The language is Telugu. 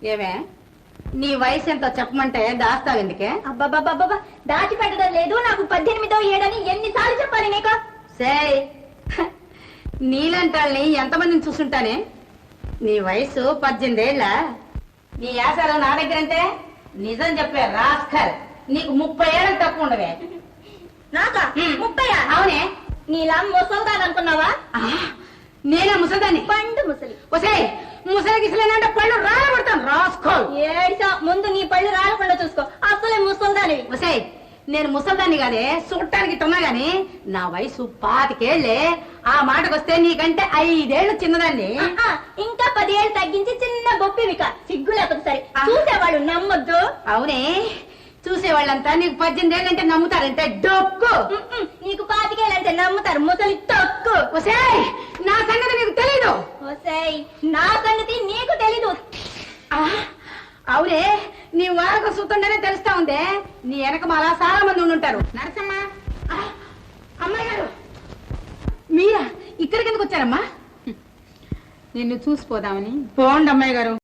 ఏమే నీ వయసు ఎంతో చెప్పమంటే దాస్తావు ఎందుకే? అబ్బాబాబాబా దాచి పెట్టడం లేదు. నాకు 18వ ఏడని ఎన్నిసార్లు చెప్పాలి నీకు? సేయ్ నీలంటాళ్ళని ఎంతమందిని చూసుంటానే. నీ వయసు 18 ఏళ్ళ. నీ యాసాలు నా దగ్గరంటే నిజం చెప్పే రాస్కల్. నీకు 30 ఏళ్ళకి తక్కువ ఉండవే. నాకా 30? అవునే. నీలా ముసల్దాని అనుకున్నావా? నేనే ముసల్దాన్ని. పండు ముసలి. ఒసేయ్ ముసలి గిసలేనంటే పళ్ళు రాలబడతాను రాస్కల్. ఏడ్చా ముందు నీ పళ్ళు రాలకుండా చూసుకో. అసలే ముసల్దాని. ఒసేయ్ నేను ముసల్దాన్ని కాదే, చూడటానికి ఇట్టున్నా గాని నా వయసు 25 ఏళ్లే. ఆ మాటకొస్తే నీకంటే 5 ఏళ్ళు చిన్నదాన్ని. ఇంకా 10 ఏళ్ళు తగ్గించి చిన్న బొప్పివిక. సిగ్గు లేకపోతే సరే, చూసేవాళ్ళు నమ్మొద్దు. అవునే, చూసేవాళ్ళంతా నీకు 18 ఏళ్ళంటే నమ్ముతారంటే డొక్కు. నీకు 25 ఏళ్ళంటే నమ్ముతారు ముసలి తొక్కు. ఒసేయ్ నా సంగతి నీకు తెలీదు. ఒసేయ్ నా సంగతి నీకు తెలీదు. అవునే, నీ వారకు చూస్తుండేనే తెలుస్తా ఉందే. నీ వెనక మాలా చాలా మంది ఉండుంటారు. నరసమ్మ, అమ్మాయి గారు మీరా ఇక్కడికి ఎందుకు వచ్చారమ్మా? నిన్ను చూసిపోదామని. పోండి అమ్మాయి గారు.